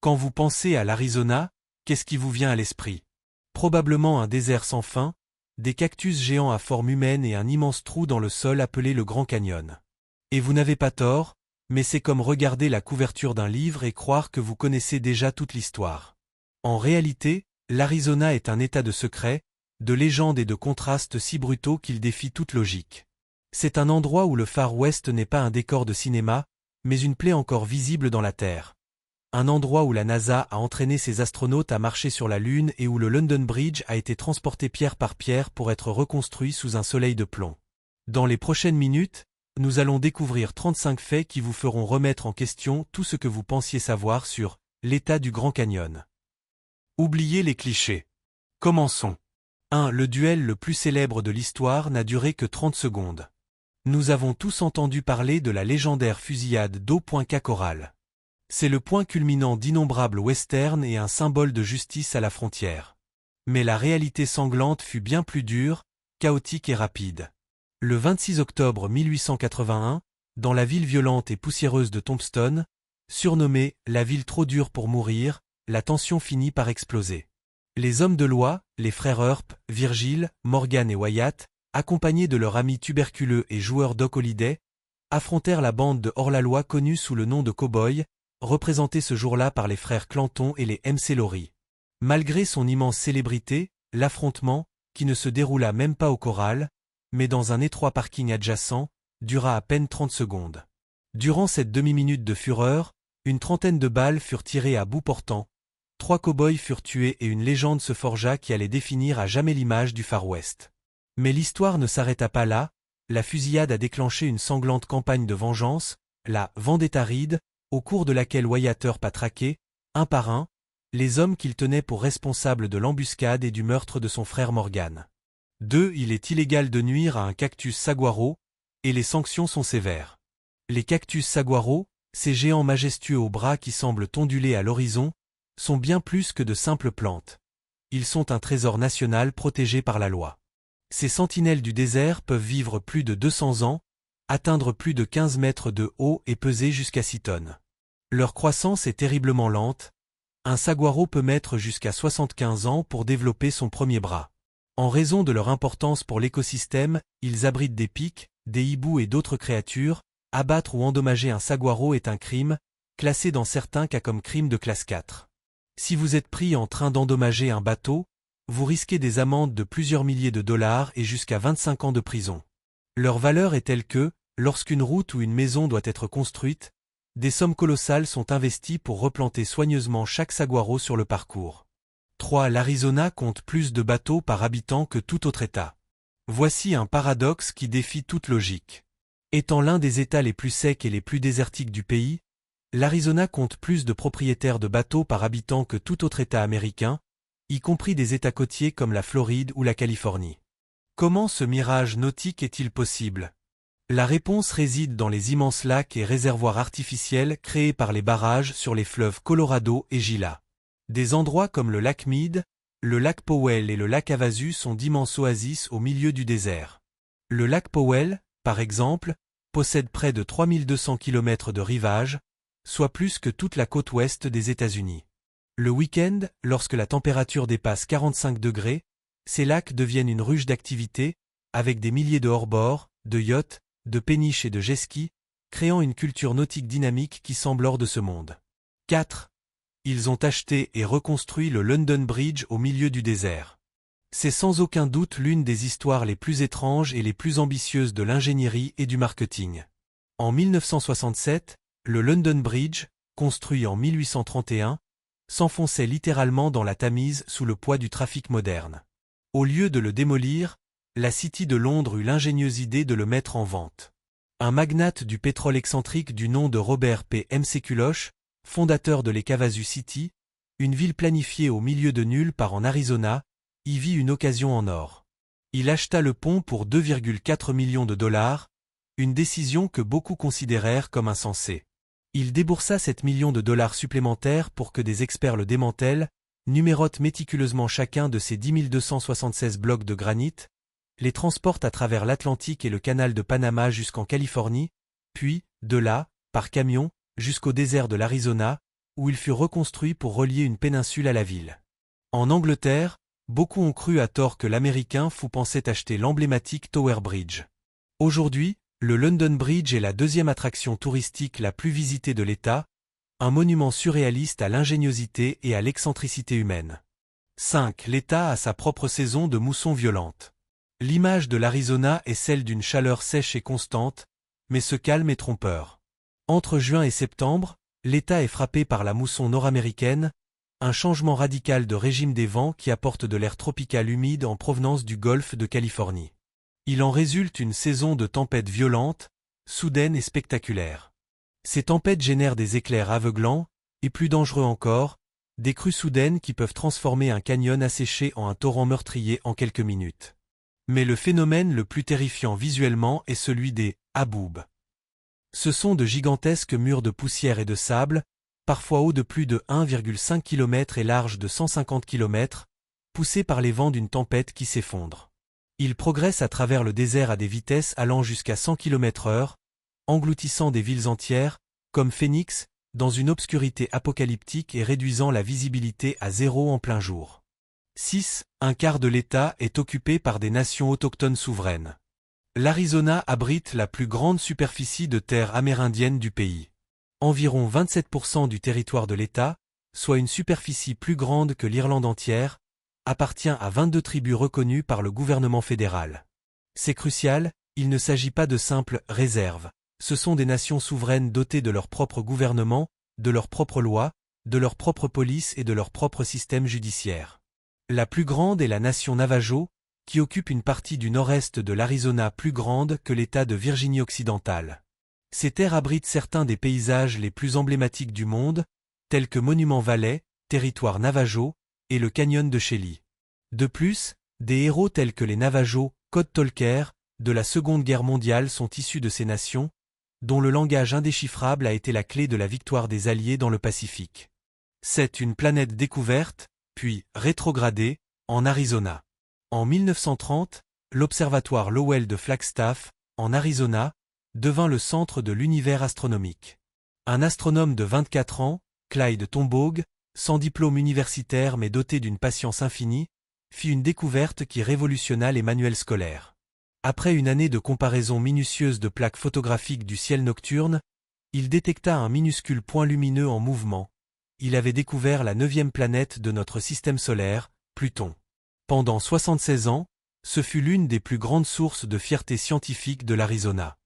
Quand vous pensez à l'Arizona, qu'est-ce qui vous vient à l'esprit? Probablement un désert sans fin, des cactus géants à forme humaine et un immense trou dans le sol appelé le Grand Canyon. Et vous n'avez pas tort, mais c'est comme regarder la couverture d'un livre et croire que vous connaissez déjà toute l'histoire. En réalité, l'Arizona est un état de secret, de légendes et de contrastes si brutaux qu'il défie toute logique. C'est un endroit où le Far West n'est pas un décor de cinéma, mais une plaie encore visible dans la Terre. Un endroit où la NASA a entraîné ses astronautes à marcher sur la Lune et où le London Bridge a été transporté pierre par pierre pour être reconstruit sous un soleil de plomb. Dans les prochaines minutes, nous allons découvrir 35 faits qui vous feront remettre en question tout ce que vous pensiez savoir sur l'état du Grand Canyon. Oubliez les clichés. Commençons. 1. Le duel le plus célèbre de l'histoire n'a duré que 30 secondes. Nous avons tous entendu parler de la légendaire fusillade d'Eau-Point Caporal. C'est le point culminant d'innombrables westerns et un symbole de justice à la frontière. Mais la réalité sanglante fut bien plus dure, chaotique et rapide. Le 26 octobre 1881, dans la ville violente et poussiéreuse de Tombstone, surnommée « la ville trop dure pour mourir », la tension finit par exploser. Les hommes de loi, les frères Earp, Virgil, Morgan et Wyatt, accompagnés de leur ami tuberculeux et joueur Doc Holliday, affrontèrent la bande de hors-la-loi connue sous le nom de Cowboys, représentée ce jour-là par les frères Clanton et les MC Laurie. Malgré son immense célébrité, l'affrontement, qui ne se déroula même pas au corral, mais dans un étroit parking adjacent, dura à peine 30 secondes. Durant cette demi-minute de fureur, une trentaine de balles furent tirées à bout portant, 3 cow-boys furent tués et une légende se forgea qui allait définir à jamais l'image du Far West. Mais l'histoire ne s'arrêta pas là, la fusillade a déclenché une sanglante campagne de vengeance, la Vendetta Rid, au cours de laquelle Wyatt Earp a traqué, un par un, les hommes qu'il tenait pour responsables de l'embuscade et du meurtre de son frère Morgan. 2. Il est illégal de nuire à un cactus saguaro, et les sanctions sont sévères. Les cactus saguaro, ces géants majestueux aux bras qui semblent onduler à l'horizon, sont bien plus que de simples plantes. Ils sont un trésor national protégé par la loi. Ces sentinelles du désert peuvent vivre plus de 200 ans, atteindre plus de 15 mètres de haut et peser jusqu'à 6 tonnes. Leur croissance est terriblement lente. Un saguaro peut mettre jusqu'à 75 ans pour développer son premier bras. En raison de leur importance pour l'écosystème, ils abritent des pics, des hiboux et d'autres créatures. Abattre ou endommager un saguaro est un crime, classé dans certains cas comme crime de classe 4. Si vous êtes pris en train d'endommager un bateau, vous risquez des amendes de plusieurs milliers de dollars et jusqu'à 25 ans de prison. Leur valeur est telle que, lorsqu'une route ou une maison doit être construite, des sommes colossales sont investies pour replanter soigneusement chaque saguaro sur le parcours. 3. L'Arizona compte plus de bateaux par habitant que tout autre État. Voici un paradoxe qui défie toute logique. Étant l'un des États les plus secs et les plus désertiques du pays, l'Arizona compte plus de propriétaires de bateaux par habitant que tout autre État américain, y compris des États côtiers comme la Floride ou la Californie. Comment ce mirage nautique est-il possible? La réponse réside dans les immenses lacs et réservoirs artificiels créés par les barrages sur les fleuves Colorado et Gila. Des endroits comme le lac Mead, le lac Powell et le lac Havasu sont d'immenses oasis au milieu du désert. Le lac Powell, par exemple, possède près de 3200 km de rivage, soit plus que toute la côte ouest des États-Unis. Le week-end, lorsque la température dépasse 45 degrés, ces lacs deviennent une ruche d'activité, avec des milliers de hors-bord, de yachts, de péniches et de jet-skis, créant une culture nautique dynamique qui semble hors de ce monde. 4. Ils ont acheté et reconstruit le London Bridge au milieu du désert. C'est sans aucun doute l'une des histoires les plus étranges et les plus ambitieuses de l'ingénierie et du marketing. En 1967, le London Bridge, construit en 1831, s'enfonçait littéralement dans la Tamise sous le poids du trafic moderne. Au lieu de le démolir, la City de Londres eut l'ingénieuse idée de le mettre en vente. Un magnate du pétrole excentrique du nom de Robert P. McCulloch, fondateur de l'Havasu City, une ville planifiée au milieu de nulle part en Arizona, y vit une occasion en or. Il acheta le pont pour 2,4 millions de dollars, une décision que beaucoup considérèrent comme insensée. Il déboursa 7 millions de dollars supplémentaires pour que des experts le démantèlent, numérotent méticuleusement chacun de ces 10 276 blocs de granit, les transportent à travers l'Atlantique et le canal de Panama jusqu'en Californie, puis, de là, par camion, jusqu'au désert de l'Arizona, où il fut reconstruit pour relier une péninsule à la ville. En Angleterre, beaucoup ont cru à tort que l'Américain fou pensait acheter l'emblématique Tower Bridge. Aujourd'hui, le London Bridge est la deuxième attraction touristique la plus visitée de l'État, un monument surréaliste à l'ingéniosité et à l'excentricité humaine. 5. L'État a sa propre saison de mousson violente. L'image de l'Arizona est celle d'une chaleur sèche et constante, mais ce calme est trompeur. Entre juin et septembre, l'État est frappé par la mousson nord-américaine, un changement radical de régime des vents qui apporte de l'air tropical humide en provenance du golfe de Californie. Il en résulte une saison de tempêtes violentes, soudaines et spectaculaires. Ces tempêtes génèrent des éclairs aveuglants, et plus dangereux encore, des crues soudaines qui peuvent transformer un canyon asséché en un torrent meurtrier en quelques minutes. Mais le phénomène le plus terrifiant visuellement est celui des haboob. Ce sont de gigantesques murs de poussière et de sable, parfois hauts de plus de 1,5 km et larges de 150 km, poussés par les vents d'une tempête qui s'effondre. Ils progressent à travers le désert à des vitesses allant jusqu'à 100 km/h, engloutissant des villes entières, comme Phoenix, dans une obscurité apocalyptique et réduisant la visibilité à zéro en plein jour. 6. Un quart de l'État est occupé par des nations autochtones souveraines. L'Arizona abrite la plus grande superficie de terre amérindienne du pays. Environ 27% du territoire de l'État, soit une superficie plus grande que l'Irlande entière, appartient à 22 tribus reconnues par le gouvernement fédéral. C'est crucial, il ne s'agit pas de simples réserves. Ce sont des nations souveraines dotées de leur propre gouvernement, de leurs propres lois, de leur propre police et de leur propre système judiciaire. La plus grande est la nation Navajo, qui occupe une partie du nord-est de l'Arizona plus grande que l'État de Virginie occidentale. Ces terres abritent certains des paysages les plus emblématiques du monde, tels que Monument Valley, territoire Navajo, et le canyon de Shelly. De plus, des héros tels que les Navajo, Code Tolkien, de la Seconde Guerre mondiale sont issus de ces nations, dont le langage indéchiffrable a été la clé de la victoire des Alliés dans le Pacifique. C'est une planète découverte, puis rétrogradée, en Arizona. En 1930, l'observatoire Lowell de Flagstaff, en Arizona, devint le centre de l'univers astronomique. Un astronome de 24 ans, Clyde Tombaugh, sans diplôme universitaire mais doté d'une patience infinie, fit une découverte qui révolutionna les manuels scolaires. Après une année de comparaison minutieuse de plaques photographiques du ciel nocturne, il détecta un minuscule point lumineux en mouvement. Il avait découvert la 9e planète de notre système solaire, Pluton. Pendant 76 ans, ce fut l'une des plus grandes sources de fierté scientifique de l'Arizona.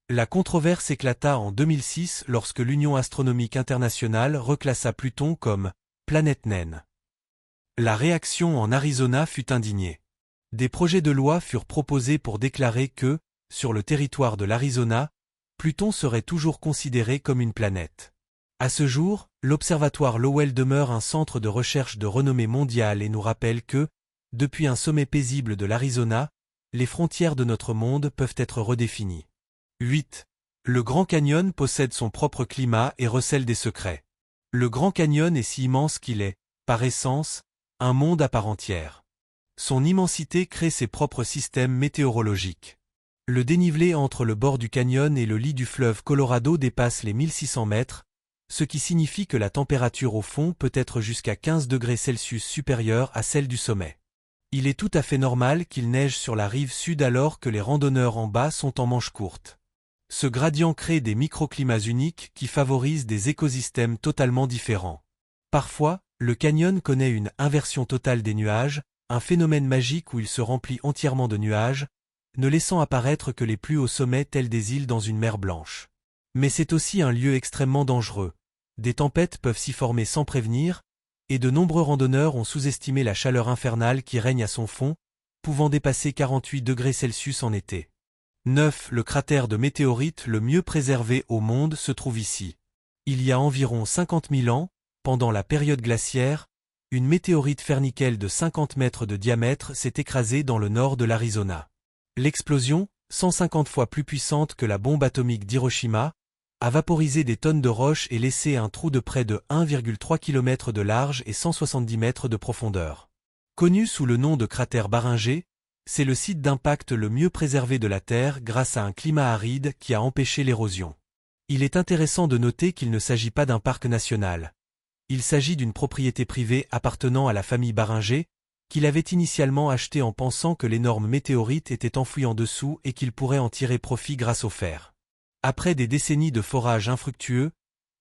La controverse éclata en 2006 lorsque l'Union astronomique internationale reclassa Pluton comme planète naine. La réaction en Arizona fut indignée. Des projets de loi furent proposés pour déclarer que, sur le territoire de l'Arizona, Pluton serait toujours considéré comme une planète. À ce jour, l'observatoire Lowell demeure un centre de recherche de renommée mondiale et nous rappelle que, depuis un sommet paisible de l'Arizona, les frontières de notre monde peuvent être redéfinies. 8. Le Grand Canyon possède son propre climat et recèle des secrets. Le Grand Canyon est si immense qu'il est, par essence, un monde à part entière. Son immensité crée ses propres systèmes météorologiques. Le dénivelé entre le bord du canyon et le lit du fleuve Colorado dépasse les 1600 mètres, ce qui signifie que la température au fond peut être jusqu'à 15 degrés Celsius supérieure à celle du sommet. Il est tout à fait normal qu'il neige sur la rive sud alors que les randonneurs en bas sont en manches courtes. Ce gradient crée des microclimats uniques qui favorisent des écosystèmes totalement différents. Parfois, le canyon connaît une inversion totale des nuages, un phénomène magique où il se remplit entièrement de nuages, ne laissant apparaître que les plus hauts sommets tels des îles dans une mer blanche. Mais c'est aussi un lieu extrêmement dangereux. Des tempêtes peuvent s'y former sans prévenir, et de nombreux randonneurs ont sous-estimé la chaleur infernale qui règne à son fond, pouvant dépasser 48 degrés Celsius en été. 9. Le cratère de météorite le mieux préservé au monde se trouve ici. Il y a environ 50 000 ans, pendant la période glaciaire, une météorite fernicelle de 50 mètres de diamètre s'est écrasée dans le nord de l'Arizona. L'explosion, 150 fois plus puissante que la bombe atomique d'Hiroshima, a vaporisé des tonnes de roches et laissé un trou de près de 1,3 km de large et 170 mètres de profondeur. Connu sous le nom de cratère Barringer, c'est le site d'impact le mieux préservé de la Terre grâce à un climat aride qui a empêché l'érosion. Il est intéressant de noter qu'il ne s'agit pas d'un parc national. Il s'agit d'une propriété privée appartenant à la famille Baringer, qu'il avait initialement achetée en pensant que l'énorme météorite était enfoui en dessous et qu'il pourrait en tirer profit grâce au fer. Après des décennies de forage infructueux,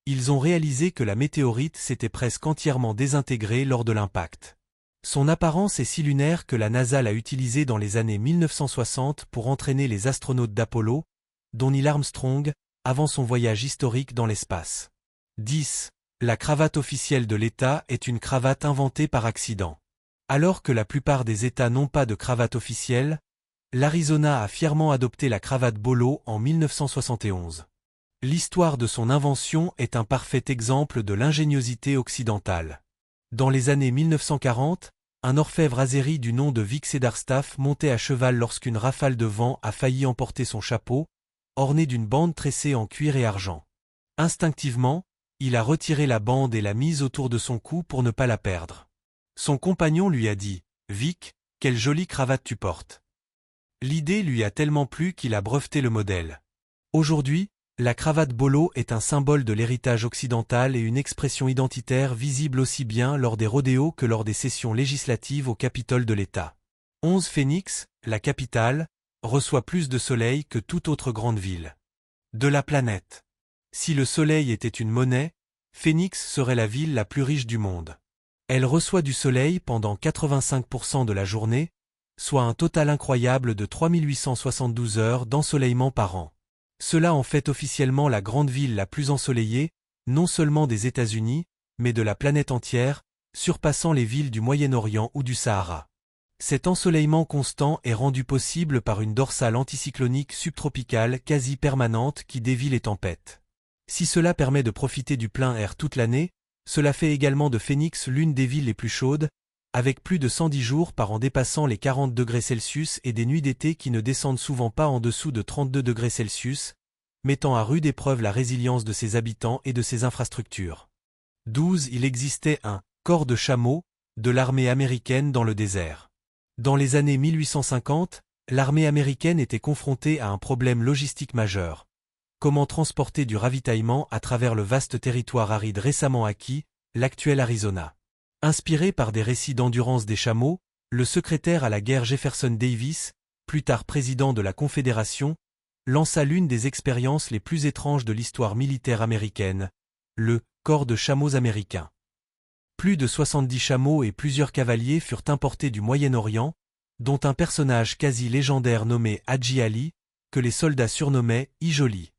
ils ont réalisé que la météorite s'était presque entièrement désintégrée lors de l'impact. Son apparence est si lunaire que la NASA l'a utilisée dans les années 1960 pour entraîner les astronautes d'Apollo, dont Neil Armstrong, avant son voyage historique dans l'espace. 10. La cravate officielle de l'État est une cravate inventée par accident. Alors que la plupart des États n'ont pas de cravate officielle, l'Arizona a fièrement adopté la cravate Bolo en 1971. L'histoire de son invention est un parfait exemple de l'ingéniosité occidentale. Dans les années 1940, un orfèvre azéri du nom de Vic Cedarstaff montait à cheval lorsqu'une rafale de vent a failli emporter son chapeau, orné d'une bande tressée en cuir et argent. Instinctivement, il a retiré la bande et l'a mise autour de son cou pour ne pas la perdre. Son compagnon lui a dit « Vic, quelle jolie cravate tu portes !» L'idée lui a tellement plu qu'il a breveté le modèle. Aujourd'hui, la cravate Bolo est un symbole de l'héritage occidental et une expression identitaire visible aussi bien lors des rodéos que lors des sessions législatives au Capitole de l'État. 11. Phoenix, la capitale, reçoit plus de soleil que toute autre grande ville de la planète. Si le soleil était une monnaie, Phoenix serait la ville la plus riche du monde. Elle reçoit du soleil pendant 85% de la journée, soit un total incroyable de 3872 heures d'ensoleillement par an. Cela en fait officiellement la grande ville la plus ensoleillée, non seulement des États-Unis, mais de la planète entière, surpassant les villes du Moyen-Orient ou du Sahara. Cet ensoleillement constant est rendu possible par une dorsale anticyclonique subtropicale quasi permanente qui dévie les tempêtes. Si cela permet de profiter du plein air toute l'année, cela fait également de Phoenix l'une des villes les plus chaudes, avec plus de 110 jours par an dépassant les 40 degrés Celsius et des nuits d'été qui ne descendent souvent pas en dessous de 32 degrés Celsius, mettant à rude épreuve la résilience de ses habitants et de ses infrastructures. 12. Il existait un « corps de chameaux » de l'armée américaine dans le désert. Dans les années 1850, l'armée américaine était confrontée à un problème logistique majeur. Comment transporter du ravitaillement à travers le vaste territoire aride récemment acquis, l'actuel Arizona. Inspiré par des récits d'endurance des chameaux, le secrétaire à la guerre Jefferson Davis, plus tard président de la Confédération, lança l'une des expériences les plus étranges de l'histoire militaire américaine, le « corps de chameaux américain ». Plus de 70 chameaux et plusieurs cavaliers furent importés du Moyen-Orient, dont un personnage quasi légendaire nommé Hadji Ali, que les soldats surnommaient Ijoli.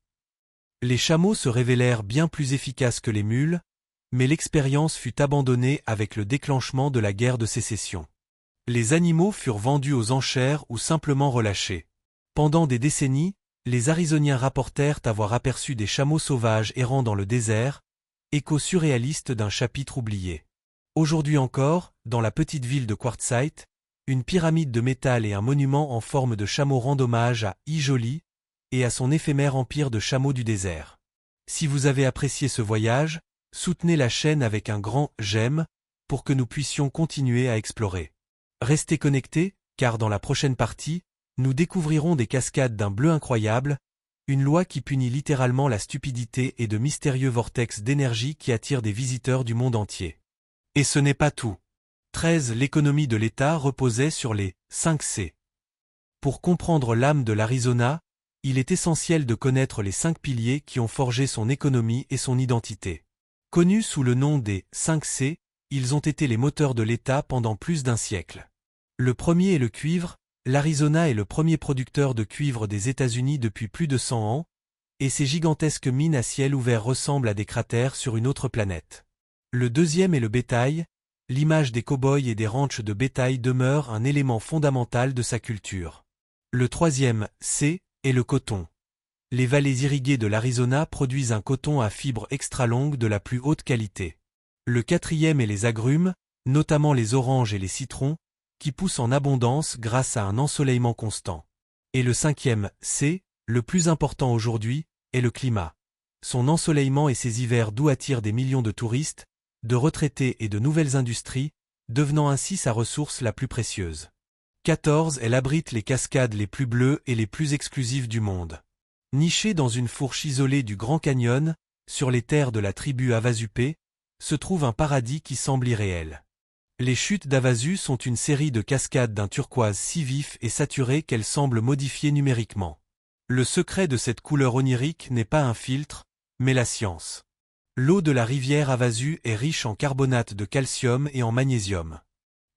Les chameaux se révélèrent bien plus efficaces que les mules, mais l'expérience fut abandonnée avec le déclenchement de la guerre de sécession. Les animaux furent vendus aux enchères ou simplement relâchés. Pendant des décennies, les Arizoniens rapportèrent avoir aperçu des chameaux sauvages errant dans le désert, écho surréaliste d'un chapitre oublié. Aujourd'hui encore, dans la petite ville de Quartzsite, une pyramide de métal et un monument en forme de chameau rendent hommage à Ijoli et à son éphémère empire de chameaux du désert. Si vous avez apprécié ce voyage, soutenez la chaîne avec un grand « j'aime » pour que nous puissions continuer à explorer. Restez connectés, car dans la prochaine partie, nous découvrirons des cascades d'un bleu incroyable, une loi qui punit littéralement la stupidité et de mystérieux vortex d'énergie qui attirent des visiteurs du monde entier. Et ce n'est pas tout. 13. L'économie de l'État reposait sur les 5 C. Pour comprendre l'âme de l'Arizona, il est essentiel de connaître les 5 piliers qui ont forgé son économie et son identité. Connus sous le nom des 5 C, ils ont été les moteurs de l'État pendant plus d'un siècle. Le premier est le cuivre. L'Arizona est le premier producteur de cuivre des États-Unis depuis plus de 100 ans, et ces gigantesques mines à ciel ouvert ressemblent à des cratères sur une autre planète. Le deuxième est le bétail. L'image des cow-boys et des ranchs de bétail demeure un élément fondamental de sa culture. Le troisième, C, est le coton. Les vallées irriguées de l'Arizona produisent un coton à fibres extra longues de la plus haute qualité. Le quatrième est les agrumes, notamment les oranges et les citrons, qui poussent en abondance grâce à un ensoleillement constant. Et le cinquième, C, le plus important aujourd'hui, est le climat. Son ensoleillement et ses hivers doux attirent des millions de touristes, de retraités et de nouvelles industries, devenant ainsi sa ressource la plus précieuse. 14. Elle abrite les cascades les plus bleues et les plus exclusives du monde. Nichée dans une fourche isolée du Grand Canyon, sur les terres de la tribu Havasupai, se trouve un paradis qui semble irréel. Les chutes d'Havasu sont une série de cascades d'un turquoise si vif et saturé qu'elles semblent modifiées numériquement. Le secret de cette couleur onirique n'est pas un filtre, mais la science. L'eau de la rivière Havasu est riche en carbonate de calcium et en magnésium.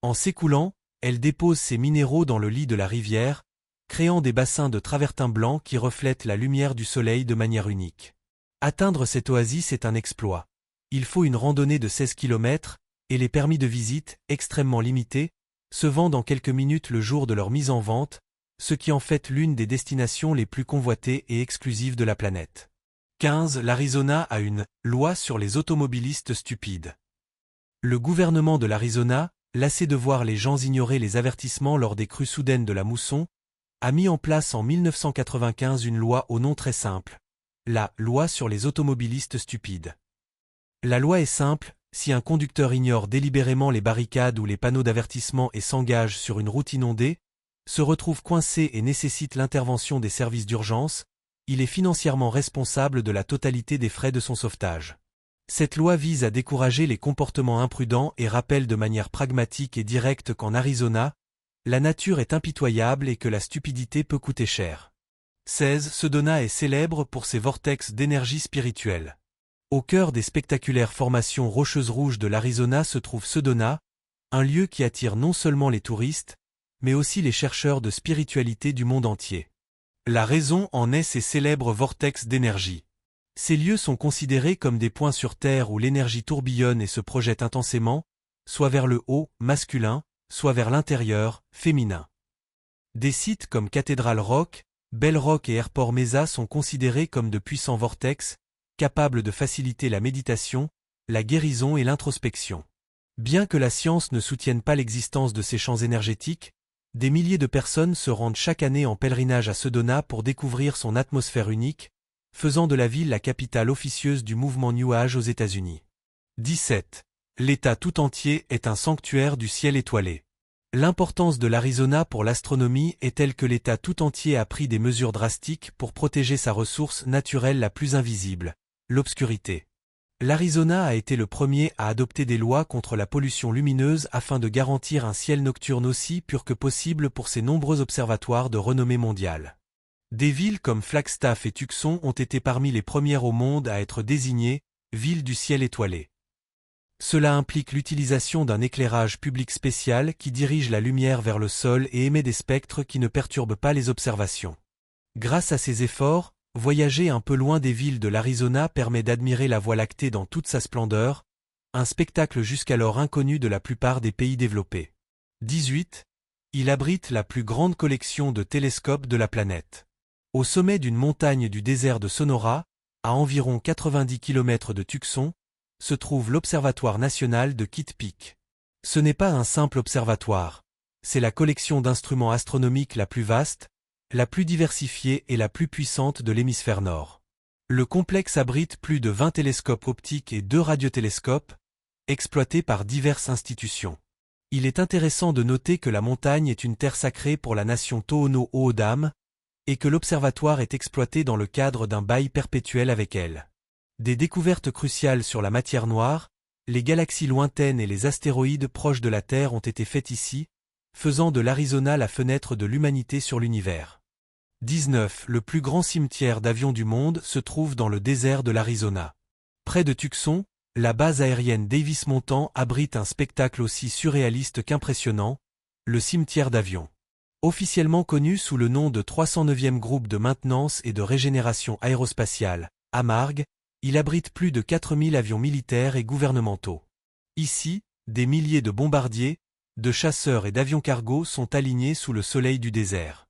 En s'écoulant, elle dépose ces minéraux dans le lit de la rivière, créant des bassins de travertin blanc qui reflètent la lumière du soleil de manière unique. Atteindre cette oasis est un exploit. Il faut une randonnée de 16 km, et les permis de visite, extrêmement limités, se vendent en quelques minutes le jour de leur mise en vente, ce qui en fait l'une des destinations les plus convoitées et exclusives de la planète. 15. L'Arizona a une « loi sur les automobilistes stupides ». Le gouvernement de l'Arizona, lassé de voir les gens ignorer les avertissements lors des crues soudaines de la mousson, a mis en place en 1995 une loi au nom très simple, la « loi sur les automobilistes stupides ». La loi est simple, si un conducteur ignore délibérément les barricades ou les panneaux d'avertissement et s'engage sur une route inondée, se retrouve coincé et nécessite l'intervention des services d'urgence, il est financièrement responsable de la totalité des frais de son sauvetage. Cette loi vise à décourager les comportements imprudents et rappelle de manière pragmatique et directe qu'en Arizona, la nature est impitoyable et que la stupidité peut coûter cher. 16. Sedona est célèbre pour ses vortex d'énergie spirituelle. Au cœur des spectaculaires formations rocheuses rouges de l'Arizona se trouve Sedona, un lieu qui attire non seulement les touristes, mais aussi les chercheurs de spiritualité du monde entier. La raison en est ces célèbres vortex d'énergie. Ces lieux sont considérés comme des points sur Terre où l'énergie tourbillonne et se projette intensément, soit vers le haut, masculin, soit vers l'intérieur, féminin. Des sites comme Cathédrale Rock, Bell Rock et Airport Mesa sont considérés comme de puissants vortex, capables de faciliter la méditation, la guérison et l'introspection. Bien que la science ne soutienne pas l'existence de ces champs énergétiques, des milliers de personnes se rendent chaque année en pèlerinage à Sedona pour découvrir son atmosphère unique, faisant de la ville la capitale officieuse du mouvement New Age aux États-Unis. 17. L'État tout entier est un sanctuaire du ciel étoilé. L'importance de l'Arizona pour l'astronomie est telle que l'État tout entier a pris des mesures drastiques pour protéger sa ressource naturelle la plus invisible, l'obscurité. L'Arizona a été le premier à adopter des lois contre la pollution lumineuse afin de garantir un ciel nocturne aussi pur que possible pour ses nombreux observatoires de renommée mondiale. Des villes comme Flagstaff et Tucson ont été parmi les premières au monde à être désignées « villes du ciel étoilé ». Cela implique l'utilisation d'un éclairage public spécial qui dirige la lumière vers le sol et émet des spectres qui ne perturbent pas les observations. Grâce à ces efforts, voyager un peu loin des villes de l'Arizona permet d'admirer la Voie lactée dans toute sa splendeur, un spectacle jusqu'alors inconnu de la plupart des pays développés. 18. Il abrite la plus grande collection de télescopes de la planète. Au sommet d'une montagne du désert de Sonora, à environ 90 km de Tucson, se trouve l'Observatoire national de Kitt Peak. Ce n'est pas un simple observatoire, c'est la collection d'instruments astronomiques la plus vaste, la plus diversifiée et la plus puissante de l'hémisphère nord. Le complexe abrite plus de 20 télescopes optiques et 2 radiotélescopes, exploités par diverses institutions. Il est intéressant de noter que la montagne est une terre sacrée pour la nation Tohono O'odham, et que l'observatoire est exploité dans le cadre d'un bail perpétuel avec elle. Des découvertes cruciales sur la matière noire, les galaxies lointaines et les astéroïdes proches de la Terre ont été faites ici, faisant de l'Arizona la fenêtre de l'humanité sur l'univers. 19. Le plus grand cimetière d'avions du monde se trouve dans le désert de l'Arizona. Près de Tucson, la base aérienne Davis-Montand abrite un spectacle aussi surréaliste qu'impressionnant, le cimetière d'avions. Officiellement connu sous le nom de 309e groupe de maintenance et de régénération aérospatiale, AMARG, il abrite plus de 4000 avions militaires et gouvernementaux. Ici, des milliers de bombardiers, de chasseurs et d'avions cargo sont alignés sous le soleil du désert.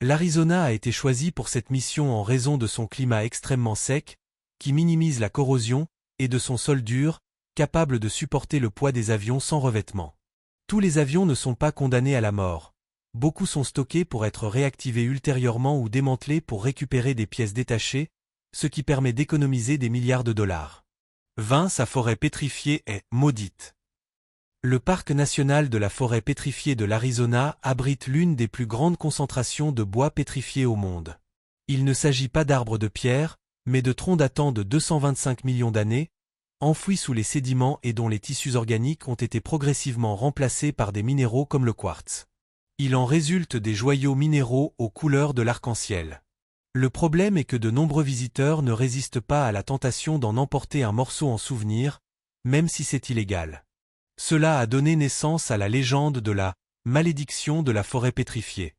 L'Arizona a été choisi pour cette mission en raison de son climat extrêmement sec, qui minimise la corrosion, et de son sol dur, capable de supporter le poids des avions sans revêtement. Tous les avions ne sont pas condamnés à la mort. Beaucoup sont stockés pour être réactivés ultérieurement ou démantelés pour récupérer des pièces détachées, ce qui permet d'économiser des milliards de dollars. 20. Sa forêt pétrifiée est maudite. Le parc national de la forêt pétrifiée de l'Arizona abrite l'une des plus grandes concentrations de bois pétrifié au monde. Il ne s'agit pas d'arbres de pierre, mais de troncs datant de 225 millions d'années, enfouis sous les sédiments et dont les tissus organiques ont été progressivement remplacés par des minéraux comme le quartz. Il en résulte des joyaux minéraux aux couleurs de l'arc-en-ciel. Le problème est que de nombreux visiteurs ne résistent pas à la tentation d'en emporter un morceau en souvenir, même si c'est illégal. Cela a donné naissance à la légende de la malédiction de la forêt pétrifiée.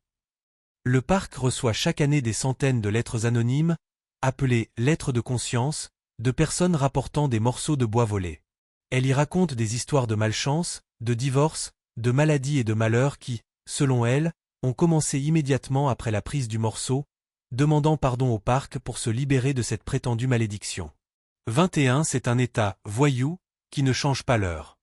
Le parc reçoit chaque année des centaines de lettres anonymes, appelées lettres de conscience, de personnes rapportant des morceaux de bois volés. Elle y raconte des histoires de malchance, de divorce, de maladies et de malheurs qui, selon elle, ont commencé immédiatement après la prise du morceau, demandant pardon au parc pour se libérer de cette prétendue malédiction. 21 C'est un État voyou qui ne change pas l'heure.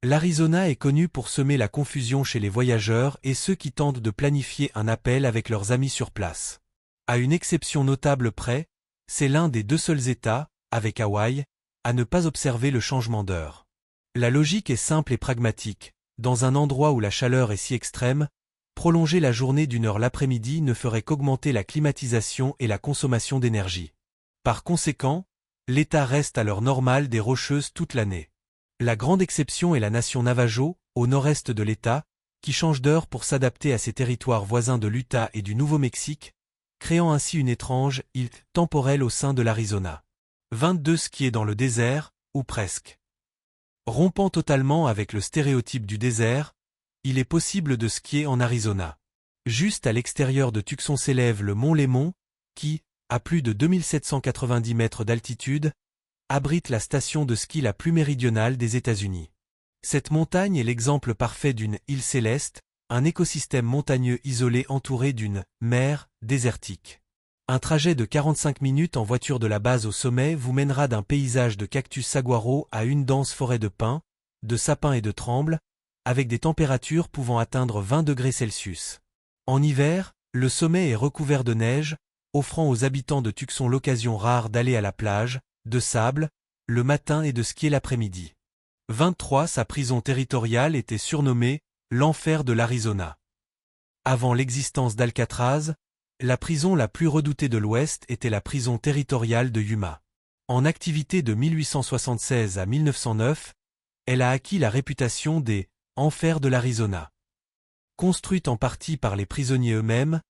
L'Arizona est connu pour semer la confusion chez les voyageurs et ceux qui tentent de planifier un appel avec leurs amis sur place. À une exception notable près, c'est l'un des 2 seuls États, avec Hawaï, à ne pas observer le changement d'heure. La logique est simple et pragmatique. Dans un endroit où la chaleur est si extrême, prolonger la journée d'1 heure l'après-midi ne ferait qu'augmenter la climatisation et la consommation d'énergie. Par conséquent, l'État reste à l'heure normale des Rocheuses toute l'année. La grande exception est la nation Navajo, au nord-est de l'État, qui change d'heure pour s'adapter à ses territoires voisins de l'Utah et du Nouveau-Mexique, créant ainsi une étrange île temporelle au sein de l'Arizona. 22 Skier dans le désert, ou presque. Rompant totalement avec le stéréotype du désert, il est possible de skier en Arizona. Juste à l'extérieur de Tucson s'élève le mont Lemmon, qui, à plus de 2790 mètres d'altitude, abrite la station de ski la plus méridionale des États-Unis. Cette montagne est l'exemple parfait d'une île céleste, un écosystème montagneux isolé entouré d'une mer désertique. Un trajet de 45 minutes en voiture de la base au sommet vous mènera d'un paysage de cactus saguaro à une dense forêt de pins, de sapins et de trembles, avec des températures pouvant atteindre 20 degrés Celsius. En hiver, le sommet est recouvert de neige, offrant aux habitants de Tucson l'occasion rare d'aller à la plage, de sable, le matin et de skier l'après-midi. 23 Sa prison territoriale était surnommée « l'enfer de l'Arizona ». Avant l'existence d'Alcatraz, la prison la plus redoutée de l'Ouest était la prison territoriale de Yuma. En activité de 1876 à 1909, elle a acquis la réputation des « enfers de l'Arizona ». Construite en partie par les prisonniers eux-mêmes,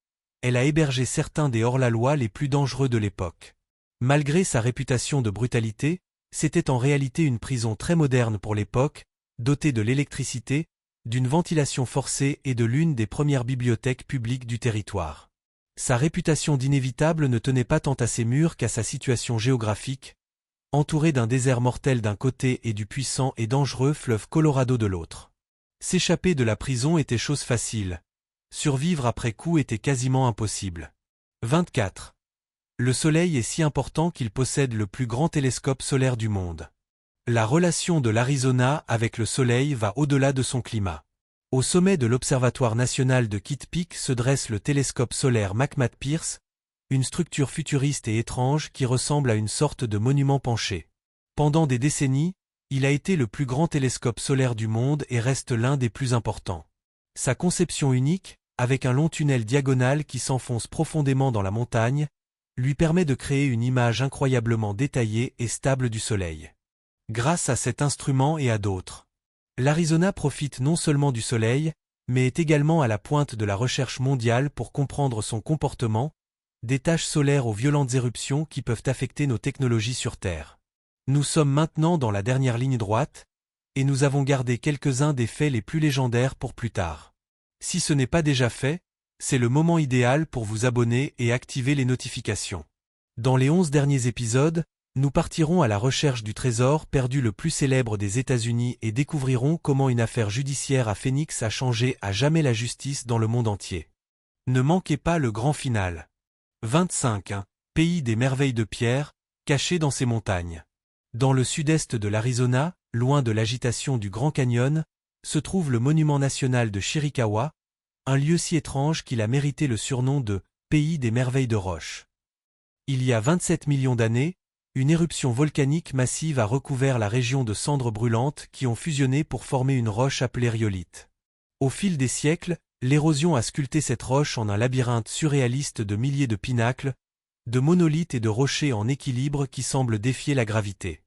elle a hébergé certains des hors-la-loi les plus dangereux de l'époque. Malgré sa réputation de brutalité, c'était en réalité une prison très moderne pour l'époque, dotée de l'électricité, d'une ventilation forcée et de l'une des premières bibliothèques publiques du territoire. Sa réputation d'inévitable ne tenait pas tant à ses murs qu'à sa situation géographique, entourée d'un désert mortel d'un côté et du puissant et dangereux fleuve Colorado de l'autre. S'échapper de la prison était chose facile. Survivre après coup était quasiment impossible. 24. Le Soleil est si important qu'il possède le plus grand télescope solaire du monde. La relation de l'Arizona avec le Soleil va au-delà de son climat. Au sommet de l'Observatoire national de Kitt Peak se dresse le télescope solaire McMath-Pierce, une structure futuriste et étrange qui ressemble à une sorte de monument penché. Pendant des décennies, il a été le plus grand télescope solaire du monde et reste l'un des plus importants. Sa conception unique, avec un long tunnel diagonal qui s'enfonce profondément dans la montagne, lui permet de créer une image incroyablement détaillée et stable du Soleil. Grâce à cet instrument et à d'autres, l'Arizona profite non seulement du Soleil, mais est également à la pointe de la recherche mondiale pour comprendre son comportement, des taches solaires aux violentes éruptions qui peuvent affecter nos technologies sur Terre. Nous sommes maintenant dans la dernière ligne droite, et nous avons gardé quelques-uns des faits les plus légendaires pour plus tard. Si ce n'est pas déjà fait, c'est le moment idéal pour vous abonner et activer les notifications. Dans les 11 derniers épisodes, nous partirons à la recherche du trésor perdu le plus célèbre des États-Unis et découvrirons comment une affaire judiciaire à Phoenix a changé à jamais la justice dans le monde entier. Ne manquez pas le grand final. 25. Pays des merveilles de pierre, caché dans ces montagnes. Dans le sud-est de l'Arizona, loin de l'agitation du Grand Canyon, se trouve le monument national de Chiricahua, un lieu si étrange qu'il a mérité le surnom de « Pays des merveilles de roche ». Il y a 27 millions d'années, une éruption volcanique massive a recouvert la région de cendres brûlantes qui ont fusionné pour former une roche appelée rhyolite. Au fil des siècles, l'érosion a sculpté cette roche en un labyrinthe surréaliste de milliers de pinacles, de monolithes et de rochers en équilibre qui semblent défier la gravité.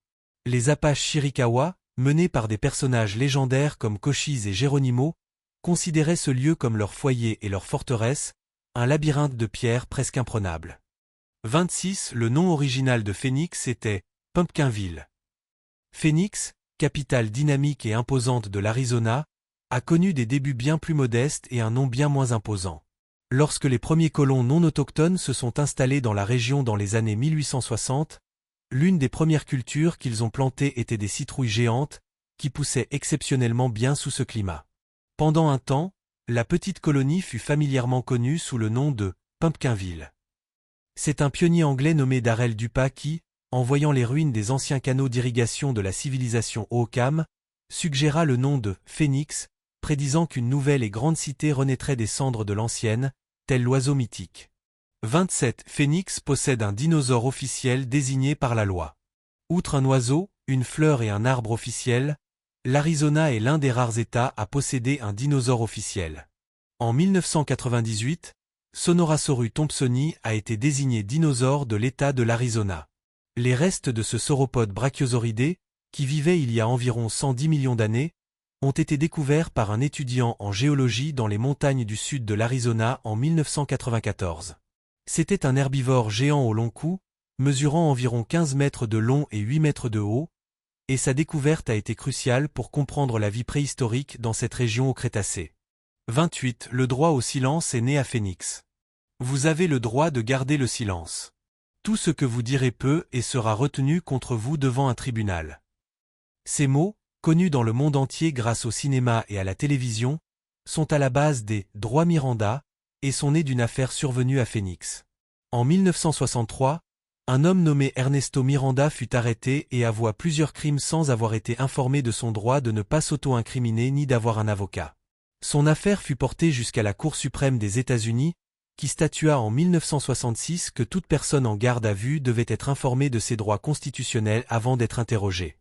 Les Apaches Chiricahua, menés par des personnages légendaires comme Cochise et Geronimo, considéraient ce lieu comme leur foyer et leur forteresse, un labyrinthe de pierres presque imprenable. 26. Le nom original de Phoenix était Pumpkinville. Phoenix, capitale dynamique et imposante de l'Arizona, a connu des débuts bien plus modestes et un nom bien moins imposant. Lorsque les premiers colons non autochtones se sont installés dans la région dans les années 1860, l'une des premières cultures qu'ils ont plantées était des citrouilles géantes, qui poussaient exceptionnellement bien sous ce climat. Pendant un temps, la petite colonie fut familièrement connue sous le nom de Pumpkinville. C'est un pionnier anglais nommé Darrell Duppa qui, en voyant les ruines des anciens canaux d'irrigation de la civilisation Hohokam, suggéra le nom de Phoenix, prédisant qu'une nouvelle et grande cité renaîtrait des cendres de l'ancienne, tel l'oiseau mythique. 27. Phoenix possède un dinosaure officiel désigné par la loi. Outre un oiseau, une fleur et un arbre officiels, l'Arizona est l'un des rares États à posséder un dinosaure officiel. En 1998, Sonorasaurus thompsoni a été désigné dinosaure de l'État de l'Arizona. Les restes de ce sauropode brachiosauridé, qui vivait il y a environ 110 millions d'années, ont été découverts par un étudiant en géologie dans les montagnes du sud de l'Arizona en 1994. C'était un herbivore géant au long cou, mesurant environ 15 mètres de long et 8 mètres de haut, et sa découverte a été cruciale pour comprendre la vie préhistorique dans cette région au Crétacé. 28. Le droit au silence est né à Phoenix. Vous avez le droit de garder le silence. Tout ce que vous direz peut et sera retenu contre vous devant un tribunal. Ces mots, connus dans le monde entier grâce au cinéma et à la télévision, sont à la base des « droits Miranda » et sont nés d'une affaire survenue à Phoenix. En 1963, un homme nommé Ernesto Miranda fut arrêté et avoua plusieurs crimes sans avoir été informé de son droit de ne pas s'auto-incriminer ni d'avoir un avocat. Son affaire fut portée jusqu'à la Cour suprême des États-Unis, qui statua en 1966 que toute personne en garde à vue devait être informée de ses droits constitutionnels avant d'être interrogée.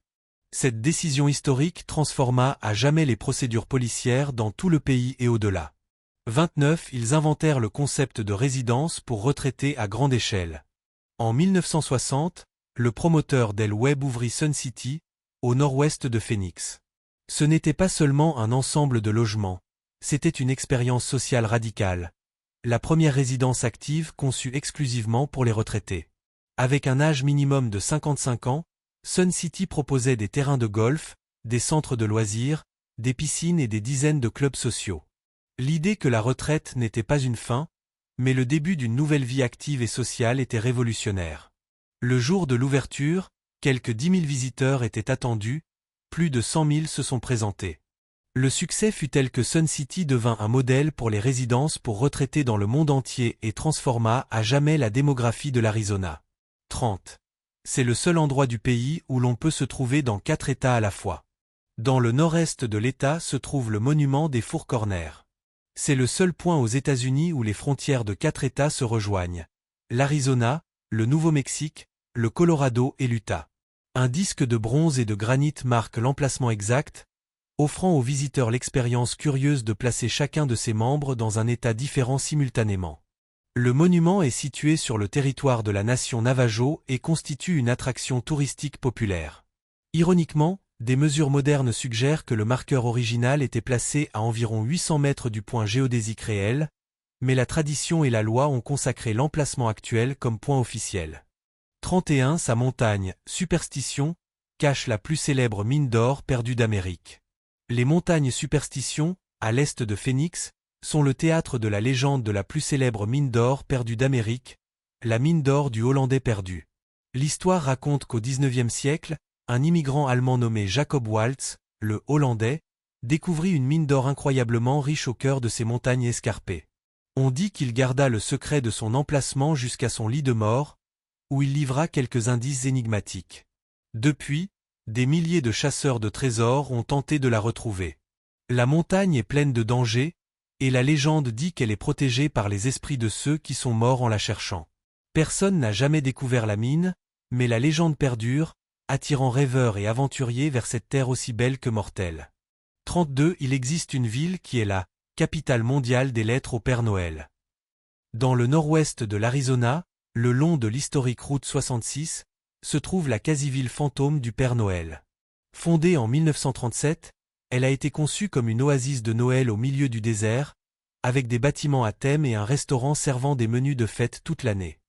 Cette décision historique transforma à jamais les procédures policières dans tout le pays et au-delà. 29. Ils inventèrent le concept de résidence pour retraités à grande échelle. En 1960, le promoteur Del Webb ouvrit Sun City, au nord-ouest de Phoenix. Ce n'était pas seulement un ensemble de logements, c'était une expérience sociale radicale. La première résidence active conçue exclusivement pour les retraités. Avec un âge minimum de 55 ans, Sun City proposait des terrains de golf, des centres de loisirs, des piscines et des dizaines de clubs sociaux. L'idée que la retraite n'était pas une fin, mais le début d'une nouvelle vie active et sociale était révolutionnaire. Le jour de l'ouverture, quelques 10 000 visiteurs étaient attendus, plus de 100 000 se sont présentés. Le succès fut tel que Sun City devint un modèle pour les résidences pour retraités dans le monde entier et transforma à jamais la démographie de l'Arizona. 30. C'est le seul endroit du pays où l'on peut se trouver dans 4 États à la fois. Dans le nord-est de l'État se trouve le monument des Four Corners. C'est le seul point aux États-Unis où les frontières de 4 États se rejoignent. L'Arizona, le Nouveau-Mexique, le Colorado et l'Utah. Un disque de bronze et de granit marque l'emplacement exact, offrant aux visiteurs l'expérience curieuse de placer chacun de ses membres dans un état différent simultanément. Le monument est situé sur le territoire de la nation Navajo et constitue une attraction touristique populaire. Ironiquement, des mesures modernes suggèrent que le marqueur original était placé à environ 800 mètres du point géodésique réel, mais la tradition et la loi ont consacré l'emplacement actuel comme point officiel. 31. Sa montagne, Superstition, cache la plus célèbre mine d'or perdue d'Amérique. Les montagnes Superstition, à l'est de Phoenix, sont le théâtre de la légende de la plus célèbre mine d'or perdue d'Amérique, la mine d'or du Hollandais perdu. L'histoire raconte qu'au XIXe siècle, un immigrant allemand nommé Jacob Waltz, le Hollandais, découvrit une mine d'or incroyablement riche au cœur de ces montagnes escarpées. On dit qu'il garda le secret de son emplacement jusqu'à son lit de mort, où il livra quelques indices énigmatiques. Depuis, des milliers de chasseurs de trésors ont tenté de la retrouver. La montagne est pleine de dangers, et la légende dit qu'elle est protégée par les esprits de ceux qui sont morts en la cherchant. Personne n'a jamais découvert la mine, mais la légende perdure, attirant rêveurs et aventuriers vers cette terre aussi belle que mortelle. 32. Il existe une ville qui est la capitale mondiale des lettres au Père Noël. Dans le nord-ouest de l'Arizona, le long de l'historique route 66, se trouve la quasi-ville fantôme du Père Noël. Fondée en 1937, elle a été conçue comme une oasis de Noël au milieu du désert, avec des bâtiments à thème et un restaurant servant des menus de fête toute l'année.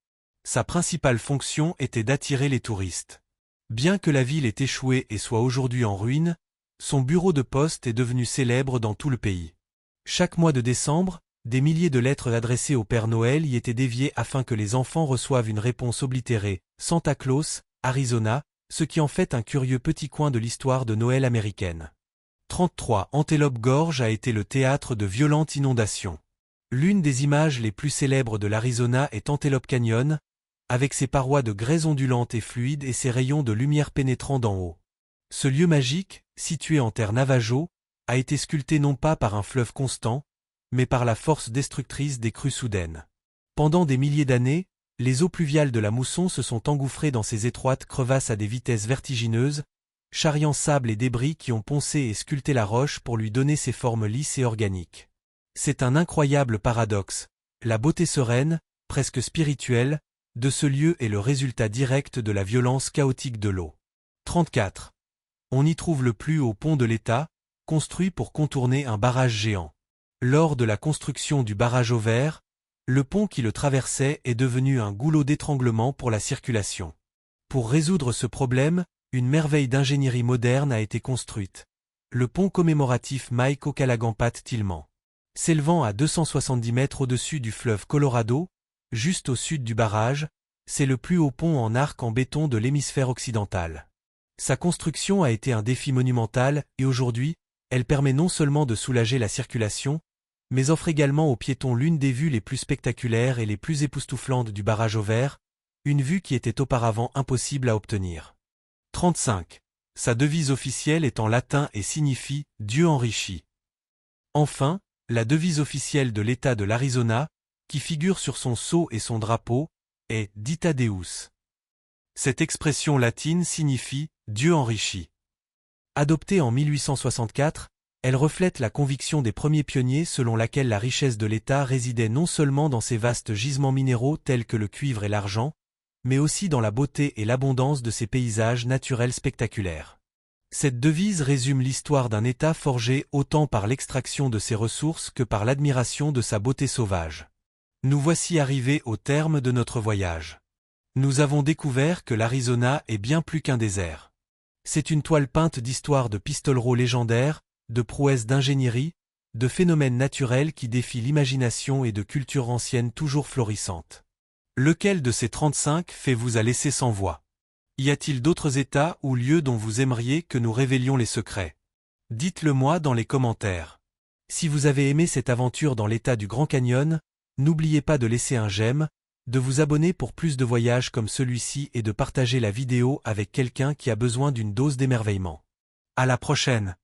Sa principale fonction était d'attirer les touristes. Bien que la ville ait échoué et soit aujourd'hui en ruine, son bureau de poste est devenu célèbre dans tout le pays. Chaque mois de décembre, des milliers de lettres adressées au Père Noël y étaient déviées afin que les enfants reçoivent une réponse oblitérée « Santa Claus, Arizona », ce qui en fait un curieux petit coin de l'histoire de Noël américaine. 33 Antelope Gorge a été le théâtre de violentes inondations. L'une des images les plus célèbres de l'Arizona est Antelope Canyon, avec ses parois de grès ondulantes et fluides et ses rayons de lumière pénétrant d'en haut. Ce lieu magique, situé en terre Navajo, a été sculpté non pas par un fleuve constant, mais par la force destructrice des crues soudaines. Pendant des milliers d'années, les eaux pluviales de la mousson se sont engouffrées dans ces étroites crevasses à des vitesses vertigineuses, charriant sable et débris qui ont poncé et sculpté la roche pour lui donner ses formes lisses et organiques. C'est un incroyable paradoxe. La beauté sereine, presque spirituelle, de ce lieu est le résultat direct de la violence chaotique de l'eau. 34. On y trouve le plus haut pont de l'État, construit pour contourner un barrage géant. Lors de la construction du barrage Over, le pont qui le traversait est devenu un goulot d'étranglement pour la circulation. Pour résoudre ce problème, une merveille d'ingénierie moderne a été construite. Le pont commémoratif Mike O'Callaghan-Pat-Tillman. S'élevant à 270 mètres au-dessus du fleuve Colorado, juste au sud du barrage, c'est le plus haut pont en arc en béton de l'hémisphère occidental. Sa construction a été un défi monumental et aujourd'hui, elle permet non seulement de soulager la circulation, mais offre également aux piétons l'une des vues les plus spectaculaires et les plus époustouflantes du barrage Over, une vue qui était auparavant impossible à obtenir. 35. Sa devise officielle est en latin et signifie « Dieu enrichi ». Enfin, la devise officielle de l'État de l'Arizona, qui figure sur son sceau et son drapeau, est « Dita Deus ». Cette expression latine signifie « Dieu enrichi ». Adoptée en 1864, elle reflète la conviction des premiers pionniers selon laquelle la richesse de l'État résidait non seulement dans ses vastes gisements minéraux tels que le cuivre et l'argent, mais aussi dans la beauté et l'abondance de ses paysages naturels spectaculaires. Cette devise résume l'histoire d'un État forgé autant par l'extraction de ses ressources que par l'admiration de sa beauté sauvage. Nous voici arrivés au terme de notre voyage. Nous avons découvert que l'Arizona est bien plus qu'un désert. C'est une toile peinte d'histoires de pistoleros légendaires, de prouesses d'ingénierie, de phénomènes naturels qui défient l'imagination et de cultures anciennes toujours florissantes. Lequel de ces 35 fait-vous à laisser sans voix? Y a-t-il d'autres États ou lieux dont vous aimeriez que nous révélions les secrets? Dites-le moi dans les commentaires. Si vous avez aimé cette aventure dans l'État du Grand Canyon, n'oubliez pas de laisser un j'aime, de vous abonner pour plus de voyages comme celui-ci et de partager la vidéo avec quelqu'un qui a besoin d'une dose d'émerveillement. À la prochaine!